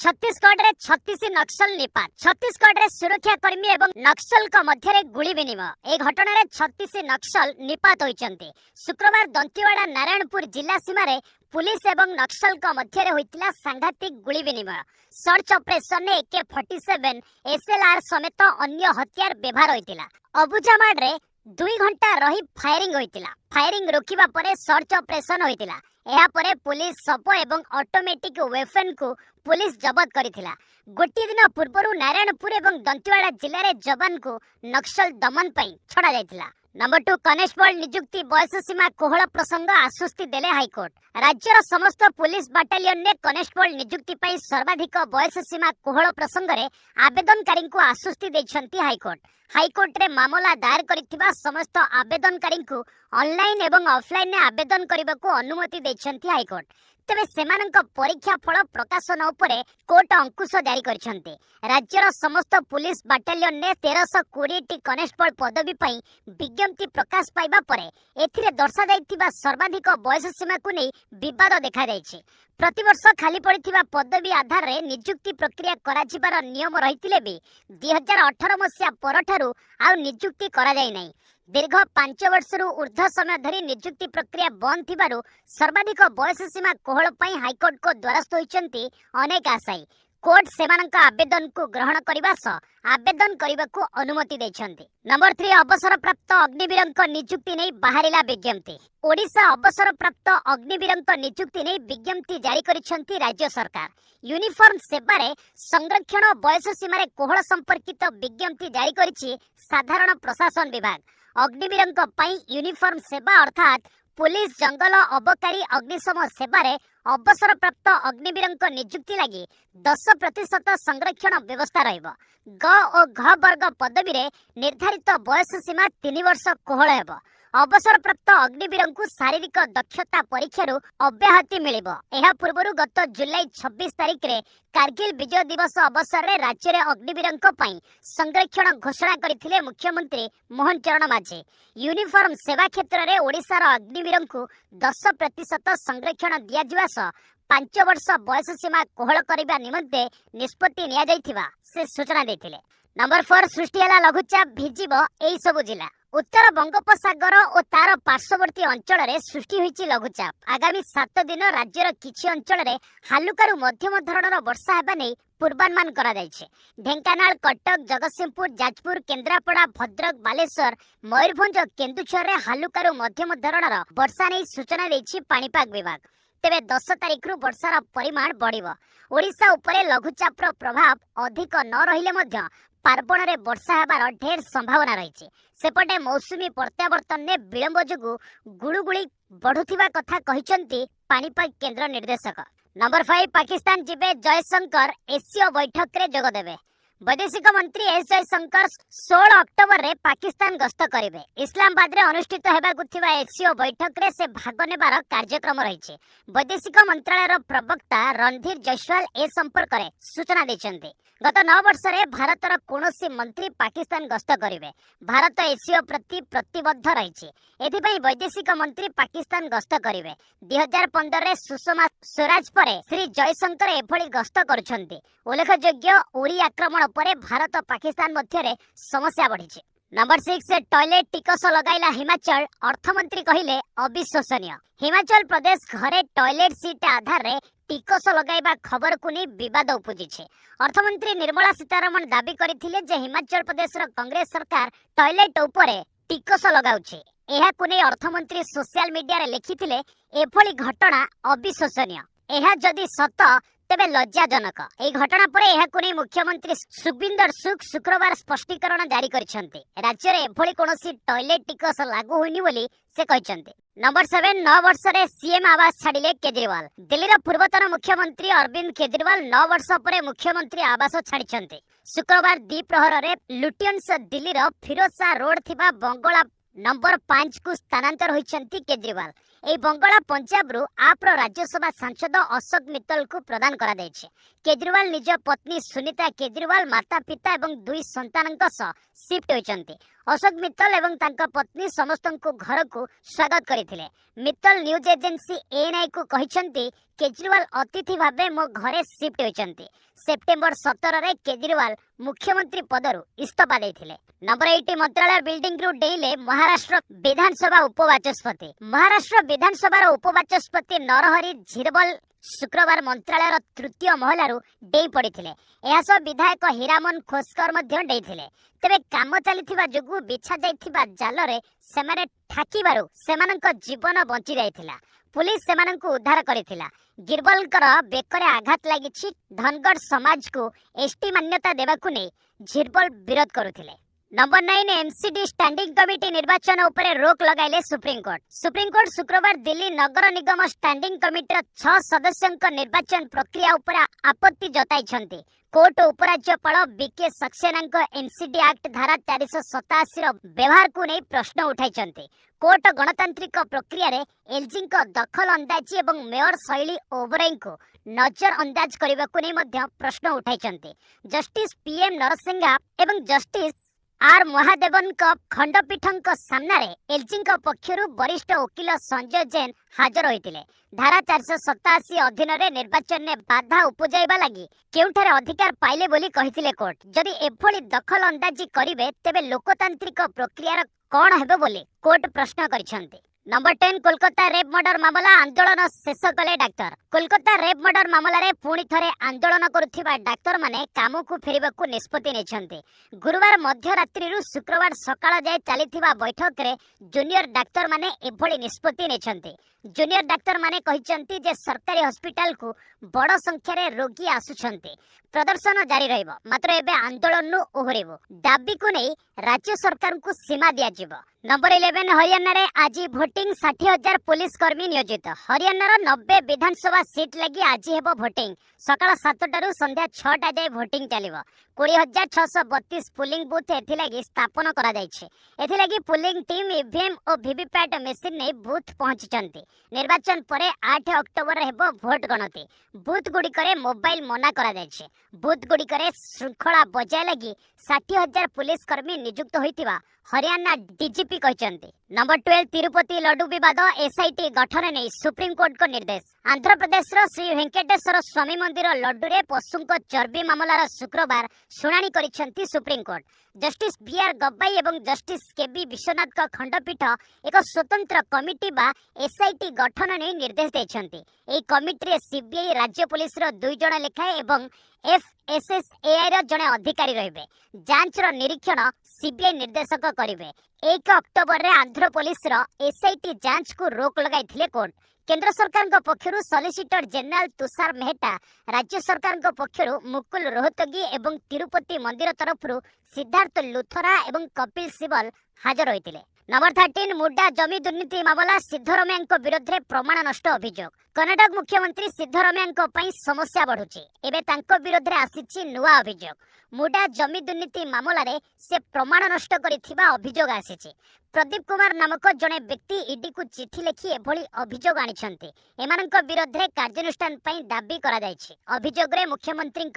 छत्तीसगढ़ रे 36 नक्सल निपात। छत्तीसगढ़ रे सुरक्षा कर्मी एवं नक्सल मध्य गुली विनिमय। ए घटना रे 36 नक्सल निपात होइचंती। शुक्रवार दंतेवाड़ा नारायणपुर जिला सीमा रे पुलिस एवं नक्सल मध्य होइतिला सांघातिक गुली विनिमय। सर्च ऑपरेशन ने AK-47 SLR समेत अन्य हथियार व्यवहार होइतिला। अबुजामाड रे 2 घंटा रही फायरिंग होइतिला। फायरिंग रोकिबा परे सर्च ऑपरेशन होइतिला। एहा परे पुलिस शव एवं ऑटोमेटिक वेपन को पुलिस जबत करिथिला। गोटे दिन पूर्व नारायणपुर एवं दंतेवाड़ा जिले में जवान को नक्सल दमन पई छड़ा जायतिला। नंबर 2 कनेस्टेबल नियुक्ति बयस सीमा कोहल प्रसंग आश्वस्ति देले हाईकोर्ट। राज्यर समस्त पुलिस बाटालियन ने कनेस्टेबल नियुक्ति पई सर्वाधिक बयस सीमा कोहल प्रसंग रे आवेदनकारी को आश्वस्ति दैछंती हाईकोर्ट। हाईकोर्ट रे मामला दायर करिथिबा समस्त आवेदनकारी को ऑनलाइन एवं ऑफलाइन ने आवेदन करने को अनुमति दैछंती हाईकोर्ट। तेबे सेमानंक परीक्षा फल प्रकाशन उपरे कोर्ट अंकुश जारी करछंते। राज्यर समस्त पुलिस बाटालियन ने 1320 कनेस्टेबल पदवी पई विज्ञप्ति प्रकाश पाइबा परे एथिरे दर्शा जाइथिबा सर्वाधिक बयस सीमा को नै विवाद देखा जायछि। प्रतिवर्ष खाली पड़िथिबा पदवी आधार रे नियुक्ति प्रक्रिया कराजिबार नियम रहितिले भी 2018 मसिया परठारु आ नियुक्ति करा जाय नै। दीर्घ 5 वर्षरु ऊर्ध्व समय धरी नियुक्ति प्रक्रिया बंद थिबारु सर्वाधिक बयस सीमा कोहल पई हाईकोर्ट को द्वारस्थ होइचंती अनेक आशायी। कोर्ट सेमानंक आवेदन को ग्रहण करिबा स आवेदन करिबा को अनुमति दैछंती। नंबर 3 अवसर प्राप्त अग्निवीरंक नियुक्ति नै बाहरिला विज्ञप्ति। ओडिशा अवसर प्राप्त अग्निवीरंक नियुक्ति नै विज्ञप्ति जारी करिसंती राज्य सरकार। यूनिफॉर्म सेवा रे संरक्षण बयस सीमा रे कोहल संपर्कित विज्ञप्ति जारी करिछि साधारण प्रशासन विभाग। अग्निवीरंक पई यूनिफॉर्म सेवा अर्थात पुलिस जंगल अबकारी अग्निशम सेवा रे अवसर प्राप्त अग्निवीरंक नियुक्ति लगी 10% संरक्षण व्यवस्था रहिबो। ग और घ वर्ग पदवी रे निर्धारित बयस सीमा 3 वर्ष कोहल हेबो। अवसर प्राप्त अग्निवीरंकु शारीरिक दक्षता परीक्षा अव्याहति मिलिबो। एहा पूर्वरु गत जुलाई 26 तारिख रे कारगिल विजय दिवस अवसर रे राज्य रे अग्निवीरंक पई संरक्षण घोषणा करथिले मुख्यमंत्री मोहन चरण माझी। यूनिफॉर्म सेवा क्षेत्र रे ओडिसा रो अग्निवीरंकु 10% संरक्षण दिया जिवा स 5 वर्ष बयस सीमा कोहल करिबा निमंते निष्पत्ति निया जायथिबा से सूचना देथिले। नंबर 4 सृष्टि हला लघुचाप भिजिबो एई सबु जिला। उत्तर बंगोपसागर और तार पार्श्ववर्ती अंचल रे सृष्टि होईछि लघुचाप। आगामी 7 दिन राज्यर किछि अंचल रे हालुकारु मध्यम धरणर वर्षा हेबा नै पूर्वानुमान करा जायछि। ढेंकानाल, कटक, जगतसिंहपुर, जाजपुर, केन्द्रापड़ा, भद्रक, बालेश्वर, मयूरभंज, केन्दुझर रे हालुकारु मध्यम धरणर वर्षा नै सूचना दैछि पाणीपाग विभाग। तेबे 10 तारिख रु वर्षार परिमाण बढ़िबो। ओडिशा उपरे लघुचापर प्रभाव अधिक न रहिले मध्य पार्वण रे वर्षा हेबार ढेर संभावना रही। सेपटे मौसुमी प्रत्यावर्तन ने विलंब जोगु गुड़ुगुड़ी बढ़ुथिबा कथा कहिसंती पाणीपाग केंद्र निर्देशक। नंबर 5 पाकिस्तान जिबे जयशंकर एशिया बैठक रे जोग देबे। वैदेशिक मंत्री एस जयशंकर 16 अक्टोबर रे पाकिस्तान गस्त करिवे। इस्लामाबाद रे अनुष्ठित हेबाकु थिबा एशिया बैठक रे से भाग नेबार कार्यक्रम रहिछि। वैदेशिक मंत्रालय प्रवक्ता रणधीर जयसवाल ए संपर्क रे सूचना दैछन्ते। गत 9 वर्ष रे भारतर कोनोसी मंत्री पाकिस्तान गस्त करिवे। भारत एशिया प्रति प्रतिबद्ध रहिछि। एथिपई वैदेशिक मंत्री पाकिस्तान गस्त करिवे। 2015 रे सुषमा स्वराज परे श्री जयशंकर एभली गस्त करुछन्ते। उल्लेखयोग्य उरी आक्रमण परे भारत पाकिस्तान मध्य समस्या बढ़ी। नंबर 6 टॉयलेट टिकस लगाइला हिमाचल। अर्थमंत्री कहिले अविश्वसनीय। हिमाचल प्रदेश घरे टॉयलेट सीट आधार रे टिकस लगाइबा खबर को नहीं विवाद उपजी। अर्थमंत्री निर्मला सीतारमण दाबी करथिले जे हिमाचल प्रदेश रो कांग्रेस सरकार टॉयलेट उपरे टिकस लगाउछे। एहा को नहीं अर्थमंत्री सोशल मीडिया रे लिखिथिले एभली घटना अविश्वसनीय। एहा जदि सत तेबे लज्जाजनक। एई घटना परे एहा को नहीं मुख्यमंत्री सुखविंदर सुख शुक्रवार स्पष्टीकरण जारी करिसंते। राज्य रे एभली कोनोसी टॉयलेट टिकस लागू होइनी बोली से कहिसंते। नंबर 7 9 वर्ष रे सीएम आवास छाड़िले केजरीवाल। दिल्लीर पूर्वतन मुख्यमंत्री अरविंद केजरीवाल 9 वर्ष परे मुख्यमंत्री आवास छाड़िछन्ते। शुक्रवार द्विप्रहर रे लुटियंस दिल्लीर फिरोज शाह रोड थिबा बंगला नंबर 5 को स्थानांतर होइछंती केजरीवाल। ए बंगला पंजाब रु आप राज्यसभा सांसद अशोक मित्तल को प्रदान करा दैछे। केजरीवाल निज पत्नी सुनीता केजरीवाल माता पिता एवं 2 संतानक सह शिफ्ट होइछंती। अशोक मित्तल एवं तांका पत्नी समस्तंकु घर को स्वागत करिथिले। मित्तल न्यूज एजेंसी एएनआई को कहिछंती केजरीवाल अतिथि भाबे मो घरे शिफ्ट होइछंती। सेप्टेम्बर 17 रे केजरीवाल मुख्यमंत्री पदरु इस्तीफा देथिले। नंबर 8 मंत्रालय बिल्डिंग रु डेइले महाराष्ट्र विधानसभा उपवाचस्पति। महाराष्ट्र विधानसभा उपवाचस्पति नरहरि झिरबल शुक्रवार मंत्रालय तृतीय महलारू डेई पड़िथिले। एहासह विधायक हीरामन खोस्कर मध्य डेइथिले। तेबे काम चलिथिबा जोगु बिछा जाइथिबा जालरे सेमाने ठाकिबारु सेमानक जीवन बंची जाइथिला। पुलिस सेमानंकु उद्धार करिथिला। गिरबलकर बेकरे आघात लागिछि। धनगढ़ समाज को एसटी मान्यता देबाकु नै झिरबल विरोध करुथिले। नंबर 9 एमसीडी स्टैंडिंग कमिटी निर्वाचन उपरे रोक लगाइले सुप्रीम कोर्ट। सुप्रीम कोर्ट शुक्रवार दिल्ली नगर निगम स्टैंडिंग कमिटीर 6 सदस्यंक निर्वाचन प्रक्रिया उपरे आपत्ति जताइछन्ति। कोर्ट उपराज्यपाल बीके सक्सेनांक एमसीडी एक्ट धारा 487 रो व्यवहार को नै प्रश्न उठाइछन्ति। कोर्ट गणतांत्रिक प्रक्रिया रे एलजी को दखल अंदाजी एवं मेयर शैली ओबराई को नजर अंदाज करने को नहीं मध्य प्रश्न उठाइछन्ति। जस्टिस पीएम नरसिंहा एवं जस्टिस आर महादेवन खंडपीठ सामने एलजी पक्षर वरिष्ठ वकील संजय जैन हाजर होते। धारा 487 अधीन निर्वाचन में बाधा उपजाइबा लगी केउठारे अधिकार पाइले बोली कहिथिले कोर्ट। जदि एभली दखल अंदाजी करिवे तेबे लोकतांत्रिक प्रक्रिया कौन हेबे बोली कोर्ट प्रश्न करिसंती। नंबर 10 कोलकाता रेप मर्डर मामला आंदोलन शेष कले डाक्तर। कोलकाता रेप मर्डर मामला रे पुणी थरे आंदोलन करुथिबा डाक्तर माने काम को फेरिबाकू निष्पत्ति नेछन्ते। गुरुवार मध्यरात्रि रु शुक्रवार सकाळ जाय चलीथिबा बैठक रे जूनियर डाक्तर माने एभली निष्पत्ति नेछन्ते। जूनियर डाक्तर माने कहिसंती जे सरकारी हॉस्पिटल को बड़ संख्या रे रोगी आसुछन्ते। प्रदर्शन जारी रहइबो मात्र एबे आंदोलन नु ओहरिबो। दाबी को नै राज्य सरकार को सीमा दिया जिवो। नंबर 11 हरियाणा रे आज भोटिंग 60,000 पुलिस कर्मी नियोजित। हरियाणा रो 90 विधानसभा सीट लगी आज हेबो भोटिंग। सकाळ 7टा रु संध्या 6टा जाय भोटिंग चलिबो। 20,632 पुलिंग बूथ एथि लगी स्थापन करा जायछि। एथि लगी पुलिंग टीम ईवीएम और वीवीपैट मशीन नै बूथ पहुंचचंती। निर्वाचन परे 8 अक्टोबर हेबो भोट गणति। बूथ गुडी करे मोबाइल मना करा जायछि। बूथ गुडी करे श्रृंखला बजाय लगी 60,000 पुलिस कर्मी नियुक्त होइतिबा हरियाणा डीजीपी कहचंती। नंबर 12 तिरुपति लड्डू विवाद एसआईटी गठन नहीं सुप्रीम कोर्ट को निर्देश। आंध्र प्रदेश श्री वेंकटेश्वर स्वामी मंदिर लड्डू रे पशु चर्बी मामलार शुक्रवार शुणाणी करिसेंती सुप्रीम कोर्ट। जस्टिस बीआर गब्बाई एवं जस्टिस केबी विश्वनाथ का खंडपीठ एक स्वतंत्र कमिटी बा एसआईटी गठन नहीं निर्देश देछंती। एई कमिटी रे सीबीआई राज्य पुलिस रो 2 जण लेखाए एवं एफएसएसएआई रो जणे अधिकारी रहिबे। जांच रो निरीक्षण सीबीआई निर्देशक करिवे। 1 अक्टोबर रे आंध्र पुलिस रो एसआईटी जांच को रोक लगाइथिले कोर्ट। केंद्र सरकार पक्षरु सॉलिसिटर जनरल तुषार मेहता, राज्य सरकार पक्षरु मुकुल रोहतगी एवं तिरुपति मंदिर तरफरु सिद्धार्थ लुथरा एवं कपिल सिबल हाजर होइतिले। नंबर 13 मुड्डा जमी दुर्नीति मामला सिद्धरमैया विरोध में प्रमाण नष्ट अभियोग। कर्णाटक मुख्यमंत्री सिद्धरमैया समस्या बढ़ुची। एबे तांको विरोध में आसीछि नुआ अभियोग। मुड्डा जमी दुर्नीति मामला रे से प्रमाण नष्ट करिथिबा अभियोग आसीछि। प्रदीप कुमार नामक जड़े व्यक्ति ईडी को चिठी लिखि एभली अभियोग आनिछन्ते। एमानक विरोध में कार्यानुष्ठान पई दाबी करा जायछि। अभियोग रे मुख्यमंत्री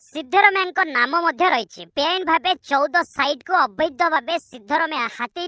सिद्धरमैया नाम मध्य रही। बेआईन भावे 14 साइट को अवैध भावे सिद्धरमैया हाथी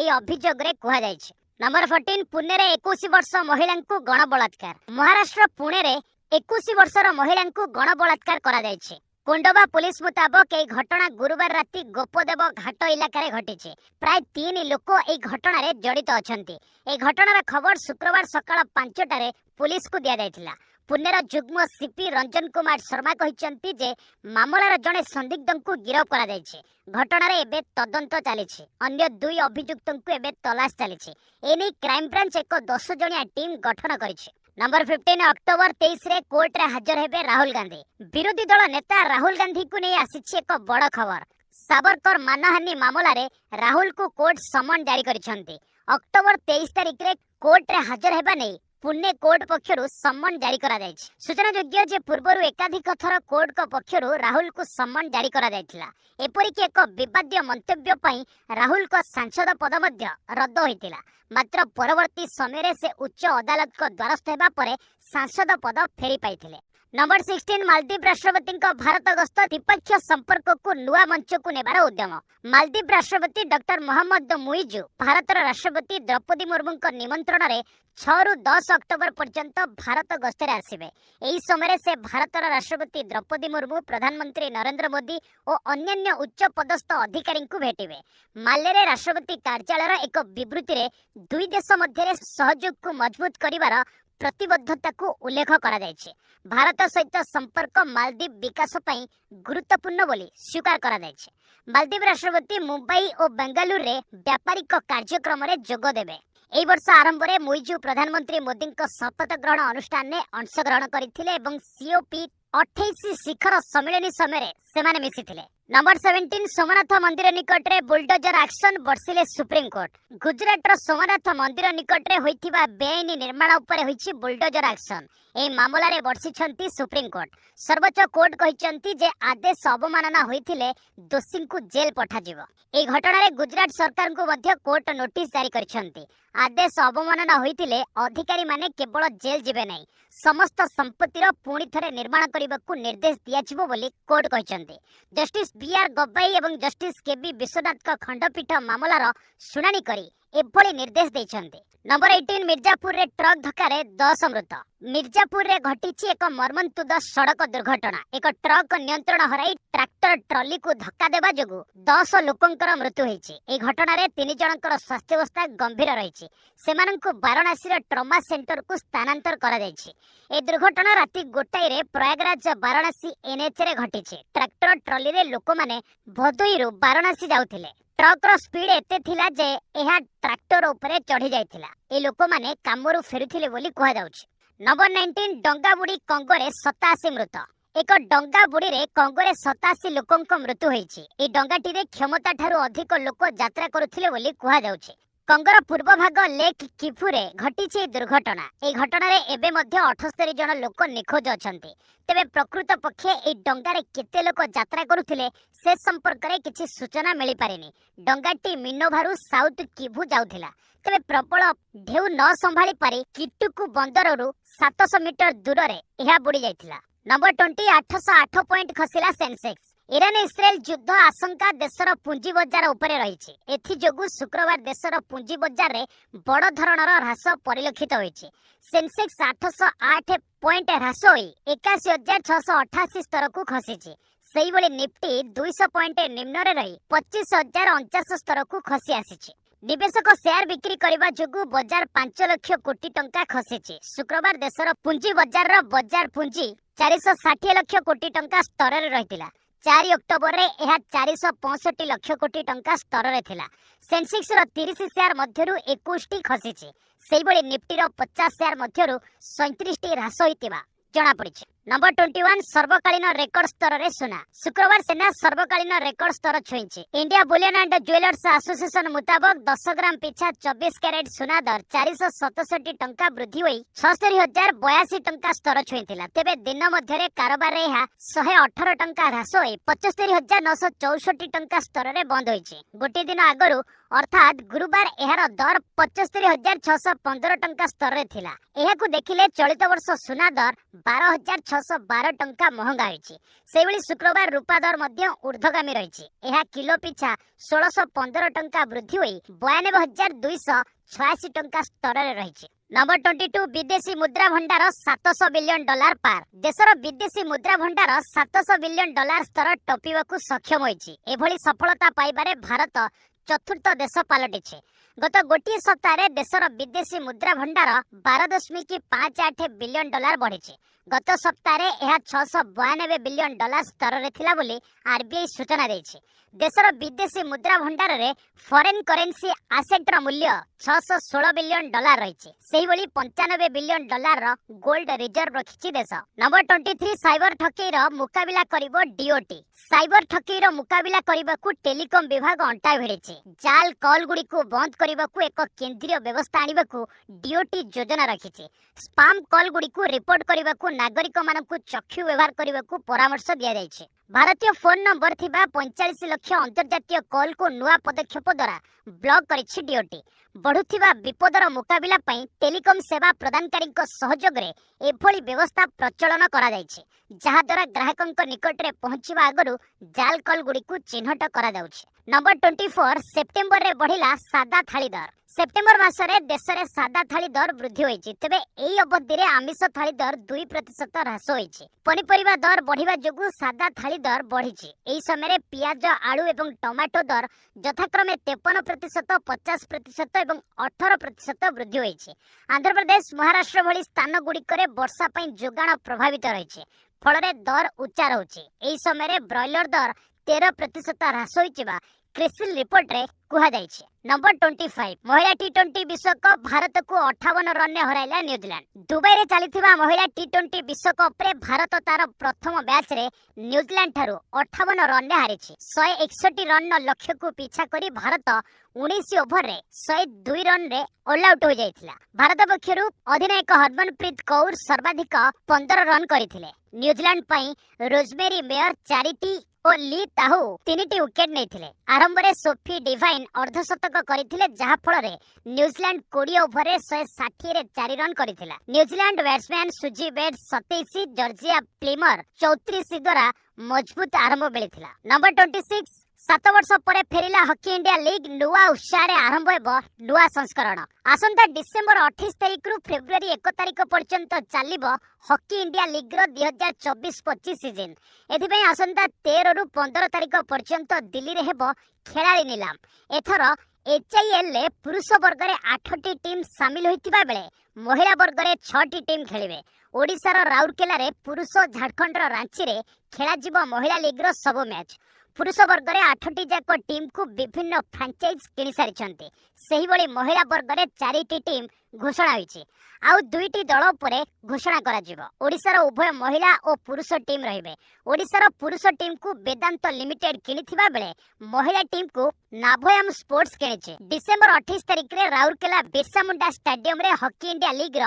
अभियोग रे कुहा जायछि। नंबर 14 पुणे रे 21 वर्ष महिला को गण बलात्कार। महाराष्ट्र पुणे रे 21 वर्षर महिला को गण बलात्कार करा जायछि। कोंडवा पुलिस मुताबक यह घटना गुरुवार राति गोपदेव घाट इलाका घटी। प्राय 3 लोक यह घटना रे जड़ित अछंती। यह घटनार खबर शुक्रवार सकाळ 5टारे पुलिस को दिया जायतिला। पुणेर जुग्म सीपी रंजन कुमार शर्मा कहिसंती जे मामलार जड़े संदिग्ध को गिरफ करा जायछि। घटनार एबे तदंत चलीछि। अन्य 2 अभियुक्तଙ୍କୁ एबे तलाश चलीछि। एनी क्राइम ब्रांच एक 10 जणिया टीम गठन करिछि। नंबर 15 अक्टोबर 23 रे कोर्ट रे हाजर हेबे राहुल गांधी। विरोधी दल नेता राहुल गांधी को नहीं आसीछि एक बड़ खबर। साबरकर मानहानि मामला रे राहुल को कोर्ट समन जारी करिसंती। अक्टोबर 23 तारिख रे कोर्ट रे हाजर हेबा नै पुणे कोर्ट पक्षरु सम्मन जारी करा जायछि। सूचनायोग्य जे पूर्वरु एकाधिक थर कोर्ट को पक्षरु राहुल को सम्मन जारी करा जायथिला। एपरिक एक विवाद्य मंतव्य पई राहुल को सांसद पद मध्य रद्द होइतिला। मात्र परवर्ती समय से उच्च अदालत को द्वारस्थ हेबा परे सांसद पद फेरी पाइथिले। नंबर 16 मालदीव राष्ट्रपति भारत गस्त द्विपक्षीय संपर्क को नुआ मंच को नेबार उद्यम। मालदीव राष्ट्रपति डॉक्टर मोहम्मद मुइजु भारत राष्ट्रपति द्रौपदी मुर्मू निमंत्रण रे 6 रु 10 अक्टोबर पर्यंत भारत गस्तर आसिबे। एही समय से भारत राष्ट्रपति द्रौपदी मुर्मू प्रधानमंत्री नरेंद्र मोदी और अन्य उच्च पदस्थ अधिकारी को भेटिबे। माले रे राष्ट्रपति कार्यालय एक विवृत्ति रे दुई देश मध्य सहयोग को मजबूत करिवार प्रतिबद्धता को उल्लेख करा जायछि। भारत सहित संपर्क मालदीव विकास पई गुरुत्वपूर्ण बोली स्वीकार करा जायछि। मालदीव राष्ट्रपति मुंबई और बेंगलुरु रे व्यापारिक कार्यक्रम रे जोग देबे। एई वर्ष आरंभ रे मुइजु प्रधानमंत्री मोदी शपथ ग्रहण अनुष्ठान में अंशग्रहण करथिले एवं COP 28 शिखर सम्मेलन समय से मिसिथिले। नंबर 17 सोमनाथ मंदिर निकट रे बुलडोजर एक्शन बर्षिले सुप्रीम कोर्ट। गुजरात रो सोमनाथ मंदिर निकट रे होइथिबा बेआईन निर्माण उपरे होइछि बुलडोजर एक्शन। ए मामला रे बर्षिछंती सुप्रीम कोर्ट। सर्वोच्च कोर्ट कहिछंती जे आदेश अवमानना होइथिले दोषी को जेल पठा जिवो। ए घटना रे गुजरात सरकार को मध्य कोर्ट नोटिस जारी करिछंती। आदेश अवमानना होइथिले अधिकारी माने केवल जेल जिबे नै, समस्त संपत्तिर पुणी थरे निर्माण करबाकू निर्देश दियाजिवो बोली कोर्ट कहिछंती। जस्टिस BR गवाई एवं जस्टिस KB विश्वनाथ का खंडपीठ मामलार शुणानी करी एभली निर्देश देइछंती। नंबर 18 मिर्जापुर रे ट्रक धक्का रे 10 मृत। मिर्जापुर रे घटिछि एक मर्मन्तुद सड़क दुर्घटना। एक ट्रक नियंत्रण हराई ट्रैक्टर ट्रॉली को धक्का देबा जोगु 10 लोकंकर मृत्यु होइछि। ए घटना रे 3 जनकर स्वास्थ्य अवस्था गंभीर रहिछि। सेमानंकु वाराणसी रे ट्रॉमा सेंटर को स्थानांतर करा जायछि। ए दुर्घटना राति 1 रे प्रयागराज वाराणसी NH रे घटिछि। ट्रैक्टर ट्रॉली रे लोक माने भदोई रु वाराणसी जाउथिले। ट्रक रो स्पीड एते थिला जे एहा ट्रैक्टर ऊपर चढ़ी जाइथिला। ए लोक माने कामरू फेरुथिले बोली कहा जाउछि। नंबर 19 डंगा बुड़ी कंगोरे 87 मृत। एक डंगा बुड़ी रे कंगोरे 87 लोकंक मृत्यु होइछि। ए डंगाटी रे क्षमता ठारू अधिक लोक यात्रा करुथिले बोली कहा जाउछि। कंगोर पूर्व भाग लेक किफुरे घटिछि दुर्घटना। ए घटना रे एबे मध्य 78 जन लोक निखोज अछंती। तेबे प्रकृत पक्षे ए डंगारे केते लोक यात्रा करुथिले से संपर्क रे किछि सूचना मिली पारेनी। डंगाटी मिनोभारू साउथ किभु जाउथिला। तेबे प्रबल ढेउ न संभाली पारे किटुकु बंदररू 700 मीटर दूर रे एहा बुड़ी जाइथिला। नंबर 20 808 पॉइंट खसिला सेंसेक्स। इरान इस्राएल युद्ध आशंका देशर पुंजी बजार उपरे रहिछि। एथि जोगु शुक्रवार देशर पुंजी बजार रे बड़ धरणर ह्रास परिलक्षित होइछि। सेंसेक्स 808 पॉइंट ह्रास होई 81688 स्तर को खसिछि। सेही बळी निफ्टी 200 पॉइंट निम्न रे रही 25049 स्तर को खसी आसिछि। निवेशक शेयर बिक्री करबा जोगु बजार 5 लाख कोटी टंका खसिछि। शुक्रवार देशर पुंजी बजार रो बजार पुंजी 460 लाख कोटी टंका स्तर रे रहितिला। 4 अक्टोबर रे यह 465 लाख कोटी टंका स्तर रे थिला। सेंसेक्स रो 30 शेयर मध्यरु 21 टी खसिछि। सेही बळी निफ्टी रो 50 शेयर मध्यरु 37 टी ह्रास होइतिबा जणा पड़िछि। नंबर 21 सर्वकालीन रेकर्ड स्तर रे सुना। शुक्रवार सेना सर्वकालीन रेकर्ड स्तर छुईछि। India bullion and jewellers association मुताबिक 10 ग्राम पिछा 24 कैरेट सुना दर 467 टंका वृद्धि होई 66082 टंका स्तर छुईथिला। तेबे दिन मध्य रे कारोबार रे यह 118 टंका ह्रास होई 75964 टंका स्तर रे बंद होईछि। गोटे दिन आगरु अर्थात गुरुवार एहार दर 75615 टंका स्तर रे थिला। एहाकु देखिले चलित वर्ष सुना दर 12612 टंका महंगा होईछि। सेबळी शुक्रवार रूपा दर मध्य ऊर्ध्वगामी रहिछि। एहा किलो पिछा 1615 टंका वृद्धि होई 92286 टंका स्तर रे रहिछि। नंबर 22 विदेशी मुद्रा भंडार 700 बिलियन डॉलर पार। देशर विदेशी मुद्रा भंडार 700 बिलियन डॉलर स्तर टपिबाकू सक्षम होईछि। एभली सफलता पाइबारे भारत चतुर्थ देश पलटिछि। गत गोटे सप्ताह देशर विदेशी मुद्रा भंडार 12.58 बिलियन डॉलर बढ़ी। गत सप्ताह यह 692 बिलियन डॉलर स्तर में थिला बोली RBI सूचना देछि। देशर विदेशी मुद्रा भंडार रे फॉरेन करेंसी आसेट मूल्य 616 बिलियन डॉलर रही। सेही बोली 95 बिलियन डॉलर गोल्ड रिजर्व रखिछि देश। नंबर 23 साइबर ठकेईर मुकाबिला करिवो DOT। साइबर ठकेईर मुकाबिला करबाकू टेलीकॉम विभाग अंटा भिड़िछि। जाल कॉल गुडी को बंद କରିବାକୁ ଏକ କେନ୍ଦ୍ରୀୟ ବ୍ୟବସ୍ଥା ଆଣିବାକୁ ଡିଓଟି ଯୋଜନା ରଖିଛି। ସ୍ପାମ୍ କଲ୍ ଗୁଡ଼ିକୁ ରିପୋର୍ଟ କରିବାକୁ ନାଗରିକମାନଙ୍କୁ ଚକ୍ଷୁ ବ୍ୟବହାର କରିବାକୁ ପରାମର୍ଶ ଦିଆଯାଇଛି। ଭାରତୀୟ ଫୋନ୍ ନମ୍ବର ଥିବା 45 ଲକ୍ଷ ଅନ୍ତର୍ଜାତୀୟ କଲ୍କୁ ନୂଆ ପଦକ୍ଷେପ ଦ୍ୱାରା ବ୍ଲକ୍ କରିଛି ଡିଓଟି। ବଢୁଥିବା ବିପଦର ମୁକାବିଲା ପାଇଁ ଟେଲିକମ୍ ସେବା ପ୍ରଦାନକାରୀଙ୍କ ସହଯୋଗରେ ଏଭଳି ବ୍ୟବସ୍ଥା ପ୍ରଚଳନ କରାଯାଇଛି, ଯାହାଦ୍ୱାରା ଗ୍ରାହକଙ୍କ ନିକଟରେ ପହଞ୍ଚିବା ଆଗରୁ ଜାଲ୍ କଲ୍ ଗୁଡ଼ିକୁ ଚିହ୍ନଟ କରାଯାଉଛି। ନମ୍ବର 24 ସେପ୍ଟେମ୍ବରରେ ବଢ଼ିଲା ସାଦା ଥାଳି ଦର। ସେପ୍ଟେମ୍ବର ମାସରେ ଦେଶରେ ସାଦା ଥାଳି ଦର ବୃଦ୍ଧି ହୋଇଛି। ତେବେ ଏହି ଅବଧିରେ ଆମିଷ ଥାଳି ଦର 2% ହ୍ରାସ ହୋଇଛି। ପନିପରିବା ଦର ବଢ଼ିବା ଯୋଗୁଁ ସାଦା ଥାଳି ଦର ବଢ଼ିଛି। ଏହି ସମୟରେ ପିଆଜ, ଆଳୁ ଏବଂ ଟମାଟୋ ଦର ଯଥାକ୍ରମେ 53%, 50% ଏବଂ 18% ବୃଦ୍ଧି ହୋଇଛି। ଆନ୍ଧ୍ରପ୍ରଦେଶ, ମହାରାଷ୍ଟ୍ର ଭଳି ସ୍ଥାନ ଗୁଡ଼ିକରେ ବର୍ଷା ପାଇଁ ଯୋଗାଣ ପ୍ରଭାବିତ ରହିଛି, ଫଳରେ ଦର ଉଚ୍ଚା ରହୁଛି। ଏହି ସମୟରେ ବ୍ରଏଲର ଦର 13% ହ୍ରାସ ହୋଇଥିବା କ୍ରିସିଲ୍ ରିପୋର୍ଟରେ କୁହାଯାଇଛି। ନମ୍ବର 25 ମହିଳା ଟି20 ବିଶ୍ୱକପ୍ ଭାରତକୁ 58 ରନରେ ହରାଇଲା ନ୍ୟୁଜିଲାଣ୍ଡ। ଦୁବାଇରେ ଚାଲିଥିବା ମହିଳା ଟି20 ବିଶ୍ୱକପ୍ରେ ଭାରତ ତାର ପ୍ରଥମ ମ୍ୟାଚ୍ରେ ନ୍ୟୁଜିଲାଣ୍ଡ ଠାରୁ 58 ରନରେ ହାରିଛି। 161 ରନ୍ର ଲକ୍ଷ୍ୟକୁ ପିଛା କରି ଭାରତ 19 ଓଭରରେ 102 ରନରେ ଅଲ୍ ଆଉଟ୍ ହୋଇଯାଇଥିଲା। ଭାରତ ପକ୍ଷରୁ ଅଧିନାୟକ ହରମନପ୍ରୀତ କୌର ସର୍ବାଧିକ 15 ରନ୍ କରିଥିଲେ। ନ୍ୟୁଜିଲାଣ୍ଡ ପାଇଁ ରୋଜମେରୀ ମେୟର 4ଟି ଓ ଲି ତାହୁ 3ଟି ୱିକେଟ୍ ନେଇଥିଲେ। ଆରମ୍ଭରେ ସୋଫି ଡିଭାଇନ୍ ଅର୍ଦ୍ଧଶତକ କରିଥିଲେ, ଯାହା ଫଳରେ ନ୍ୟୁଜିଲାଣ୍ଡ 20 ଓଭରରେ 160ରେ 4 ରନ୍ କରିଥିଲା। New Zealand batsman Suzie Bates 27, Georgia Plimmer 34 ଦ୍ୱାରା ମଜବୁତ ଆରମ୍ଭ ମିଳିଥିଲା। ନମ୍ବର 26 7 ବର୍ଷ ପରେ ଫେରିଲା ହକି ଇଣ୍ଡିଆ ଲିଗ୍। ନୂଆ ଉତ୍ସାହରେ ଆରମ୍ଭ ହେବ ନୂଆ ସଂସ୍କରଣ। ଆସନ୍ତା ଡିସେମ୍ବର 28 ତାରିଖରୁ ଫେବୃଆରୀ 1 ତାରିଖ ପର୍ଯ୍ୟନ୍ତ ଚାଲିବ ହକି ଇଣ୍ଡିଆ ଲିଗ୍ର 2024-25 ସିଜନ୍। ଏଥିପାଇଁ ଆସନ୍ତା 13ରୁ 15 ତାରିଖ ପର୍ଯ୍ୟନ୍ତ ଦିଲ୍ଲୀରେ ହେବ ଖେଳାଳି ନିଲାମ। ଏଥର HILରେ ପୁରୁଷ ବର୍ଗରେ 8ଟି ଟିମ୍ ସାମିଲ ହୋଇଥିବା ବେଳେ ମହିଳା ବର୍ଗରେ 6ଟି ଟିମ୍ ଖେଳିବେ। ଓଡ଼ିଶାର ରାଉରକେଲାରେ ପୁରୁଷ, ଝାଡ଼ଖଣ୍ଡର ରାଞ୍ଚିରେ ଖେଳାଯିବ ମହିଳା ଲିଗ୍ର ସବୁ ମ୍ୟାଚ୍। ପୁରୁଷ ବର୍ଗରେ 8ଟି ଯାକ ଟିମ୍କୁ ବିଭିନ୍ନ ଫ୍ରାଞ୍ଚାଇଜ୍ କିଣି ସାରିଛନ୍ତି। ସେହିଭଳି ମହିଳା ବର୍ଗରେ 4ଟି ଟିମ୍ ଘୋଷଣା ହୋଇଛି। ଆଉ 2ଟି ଦଳ ଉପରେ ଘୋଷଣା କରାଯିବ। ଓଡ଼ିଶାର ଉଭୟ ମହିଳା ଓ ପୁରୁଷ ଟିମ୍ ରହିବେ। ଓଡ଼ିଶାର ପୁରୁଷ ଟିମ୍କୁ ବେଦାନ୍ତ ଲିମିଟେଡ୍ କିଣିଥିବା ବେଳେ ମହିଳା ଟିମ୍କୁ ନାଭୟାମ ସ୍ପୋର୍ଟସ କିଣିଛି। ଡିସେମ୍ବର 28 ତାରିଖରେ ରାଉରକେଲା ବିର୍ସା ମୁଣ୍ଡା ଷ୍ଟାଡିୟମରେ ହକି ଇଣ୍ଡିଆ ଲିଗ୍ର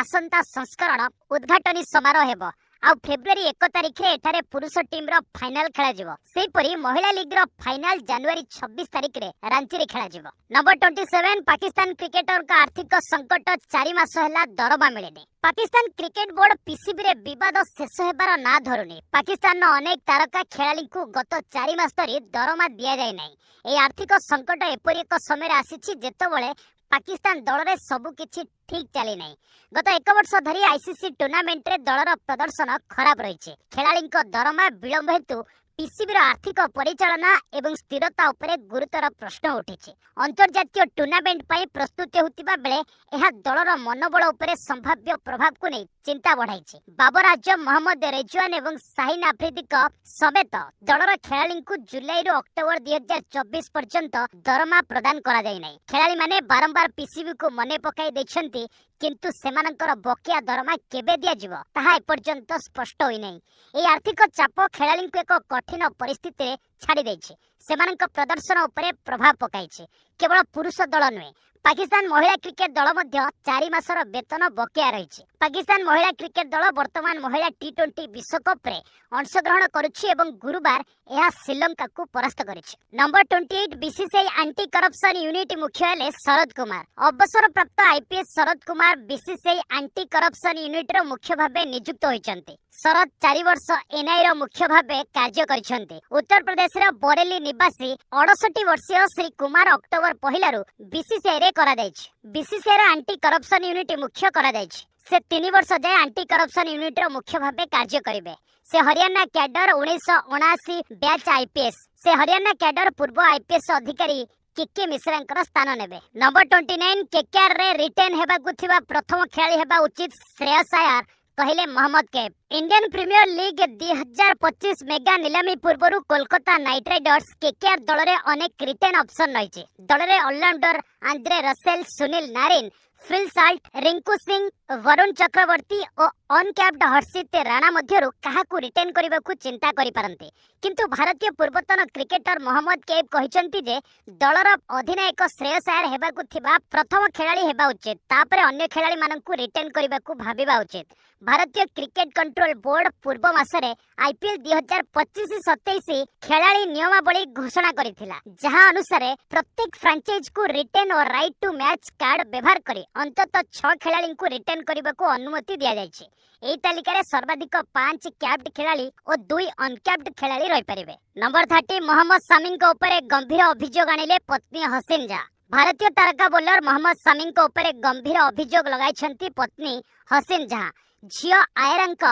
ଆସନ୍ତା ସଂସ୍କରଣ ଉଦ୍ଘାଟନୀ ସମାରୋହ ହେବ। ଆଉ ଫେବୃଆରୀ 1 ତାରିଖରେ ଏଠାରେ ପୁରୁଷ ଟିମ୍ର ଫାଇନାଲ ଖେଳାଯିବ। ସେହିପରି ମହିଳା ଲିଗ୍ର ଫାଇନାଲ ଜାନୁଆରୀ 26 ତାରିଖରେ ରାଞ୍ଚିରେ ଖେଳାଯିବ। ନମ୍ବର 27 ପାକିସ୍ତାନ କ୍ରିକେଟରଙ୍କ ଆର୍ଥିକ ସଙ୍କଟ 4 ମାସ ହେଲା ଦରମା ମିଳିନି। ପାକିସ୍ତାନ କ୍ରିକେଟ ବୋର୍ଡ PCBରେ ବିବାଦ ଶେଷ ହେବାର ନାଁ ଧରୁନି। ପାକିସ୍ତାନର ଅନେକ ତାରକା ଖେଳାଳିଙ୍କୁ ଗତ 4 ମାସ ଧରି ଦରମା ଦିଆଯାଇ ନାହିଁ। ଏହି ଆର୍ଥିକ ସଙ୍କଟ ଏପରି ଏକ ସମୟରେ ଆସିଛି ଯେତେବେଳେ ପାକିସ୍ତାନ ଦଳରେ ସବୁକିଛି ଠିକ୍ ଚାଲି ନାହିଁ। ଗତ 1 ବର୍ଷ ଧରି ICC ଟୁର୍ଣ୍ଣାମେଣ୍ଟରେ ଦଳର ପ୍ରଦର୍ଶନ ଖରାପ ରହିଛି। ଖେଳାଳିଙ୍କ ଦରମା ବିଳମ୍ବ ହେତୁ PCBର ଆର୍ଥିକ ପରିଚାଳନା ଏବଂ ସ୍ଥିରତା ଉପରେ ଗୁରୁତର ପ୍ରଶ୍ନ ଉଠିଛି। ଅନ୍ତର୍ଜାତୀୟ ଟୁର୍ଣ୍ଣାମେଣ୍ଟ ପାଇଁ ପ୍ରସ୍ତୁତି ହେଉଥିବା ବେଳେ ଏହା ଦଳର ମନୋବଳ ଉପରେ ସମ୍ଭାବ୍ୟ ପ୍ରଭାବକୁ ନେଇ ଚିନ୍ତା ବଢ଼ାଇଛି। ବାବର ଆଜମ, ମହମ୍ମଦ ରେଜୱାନ ଏବଂ ସାହିନ ଆଫ୍ରିଦିଙ୍କ ସମେତ ଦଳର ଖେଳାଳିଙ୍କୁ ଜୁଲାଇରୁ ଅକ୍ଟୋବର 2024 ପର୍ଯ୍ୟନ୍ତ ଦରମା ପ୍ରଦାନ କରାଯାଇ ନାହିଁ। ଖେଳାଳିମାନେ ବାରମ୍ବାର PCBକୁ ମନେ ପକାଇ ଦେଇଛନ୍ତି, କିନ୍ତୁ ସେମାନଙ୍କର ବକେୟା ଦରମା କେବେ ଦିଆଯିବ ତାହା ଏପର୍ଯ୍ୟନ୍ତ ସ୍ପଷ୍ଟ ହୋଇନାହିଁ। ଏହି ଆର୍ଥିକ ଚାପ ଖେଳାଳିଙ୍କୁ ଏକ କଠିନ ପରିସ୍ଥିତିରେ ଛାଡ଼ି ଦେଇଛି। ସେମାନଙ୍କ ପ୍ରଦର୍ଶନ ଉପରେ ପ୍ରଭାବ ପକାଇଛି। କେବଳ ପୁରୁଷ ଦଳ ନୁହେଁ, ପାକିସ୍ତାନ ମହିଳା କ୍ରିକେଟ ଦଳ ମଧ୍ୟ 4 ମାସର ବେତନ ବକେୟା ରହିଛି। ପାକିସ୍ତାନ ମହିଳା କ୍ରିକେଟ ଦଳ ବର୍ତ୍ତମାନ ମହିଳା ଟି20 ବିଶ୍ୱକପ୍ରେ ଅଂଶଗ୍ରହଣ କରୁଛି ଏବଂ ଗୁରୁବାର ଏହା ଶ୍ରୀଲଙ୍କାକୁ ପରାସ୍ତ କରିଛି। Number 28 BCCI anti corruption unit ମୁଖ୍ୟ ହେଲେ ଶରଦ କୁମାର। ଅବସରପ୍ରାପ୍ତ IPS Sharad Kumar BCCI anti corruption ୟୁନିଟର ମୁଖ୍ୟ ଭାବେ ନିଯୁକ୍ତ ହୋଇଛନ୍ତି। ଶରଦ 4 ବର୍ଷ NIର ମୁଖ୍ୟ ଭାବେ କାର୍ଯ୍ୟ କରିଛନ୍ତି। ଉତ୍ତରପ୍ରଦେଶର ବରେଲି ନିବାସୀ 68 ବର୍ଷୀୟ ଶ୍ରୀ କୁମାର ଅକ୍ଟୋବର 1ରୁ BCCIରେ କରାଯାଇଛି। BCCIର ଆଣ୍ଟି କରପ୍ସନ ୟୁନିଟ ମୁଖ୍ୟ କରାଯାଇଛି। ସେ 3 ବର୍ଷ ଯାଏ ଆଣ୍ଟି କରପ୍ସନ ୟୁନିଟର ମୁଖ୍ୟ ଭାବେ କାର୍ଯ୍ୟ କରିବେ। ସେ ହରିୟାଣା କ୍ୟାଡର 1979 ବ୍ୟାଚ୍ IPS। ସେ ହରିୟାଣା କ୍ୟାଡର ପୂର୍ବ IPS ଅଧିକାରୀ କିକି ମିଶ୍ରାଙ୍କର ସ୍ଥାନ ନେବେ। ନମ୍ବର 29 KKRରେ ରିଟେନ୍ ହେବାକୁ ଥିବା ପ୍ରଥମ ଖେଳାଳି ହେବା ଉଚିତ ଶ୍ରେୟସ ଆୟାର କହିଲେ ମହମ୍ମଦ କେବ୍। इंडियन प्रीमियर लीग 2025 मेगा निलामी पूर्व कोलकाता नाइट राइडर्स केकेआर दल में अनेक रिटेन ऑप्शन रही। दल में allrounder Andre Russell, Sunil Narine, Phil Salt, Rinku Singh, Varun Chakravarthy और अनकैप्ड हर्षित राणा मध्यरु काहाकू रिटेन करने को चिंता करिपारंती। किंतु भारतीय पूर्वतन क्रिकेटर मोहम्मद कैफ कहिसंती जे दलर अधिनायक श्रेयस अय्यर हेबाकू थिबा प्रथम खेलाड़ी हेबा उचित, तापरे अन्य खेलाड़ी मानकू रिटेन करने को भाबिबा उचित। भारतीय क्रिकेट कंट्रोल बोर्ड पूर्व मासरे आईपीएल 2025-27 खेलाड़ी नियमावली घोषणा करिथिला, जहां अनुसार प्रत्येक फ्रांचाइज को रिटेन और राइट टू मैच कार्ड व्यवहार करी अंततः 6 खेलाड़ी को रिटेन करने को अनुमति दिया जायछि। एही तालिकार सर्वाधिक 5 कैप्ड खेलाड़ी और 2 अनकैप्ड खेलाड़ी रही पारिबे। नंबर 30 मोहम्मद शमी ऊपर गंभीर अभियोग आनिले पत्नी हसीन जहां। भारतीय तारका बोलर मोहम्मद शमी ऊपर गंभीर अभियोग लगाइछंती पत्नी हसीन जहां। झियो आयरांक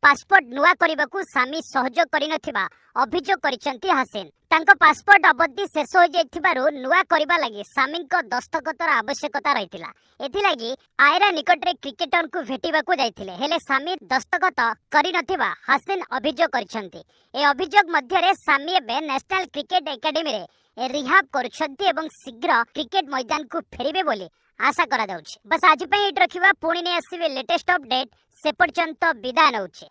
पासपोर्ट नुआ करने को सामी सहयोग करिनथिबा अभियोग करिसंती हसीन। तांको पासपोर्ट अवधि शेष हो जाइथिबारु नुआ करबा लागि सामीको दस्तखतर आवश्यकता रहितिला। एथिलागी आयरा निकटरे क्रिकेटर को भेटिबा को जाइथिले, हेले सामी दस्तखत करिनथिबा हसीन अभियोग करिसंती। ए अभियोग मध्यरे सामी एबे नेशनल क्रिकेट एकेडमी रे रिहाब करुछंती एवं शीघ्र क्रिकेट मैदान को फेरिबे बोली आशा करा जाउछि। बस आज पे इट रखिबा, पुणी ने आसीबे लेटेस्ट अपडेट। से पर्यंत विदाय नउछि।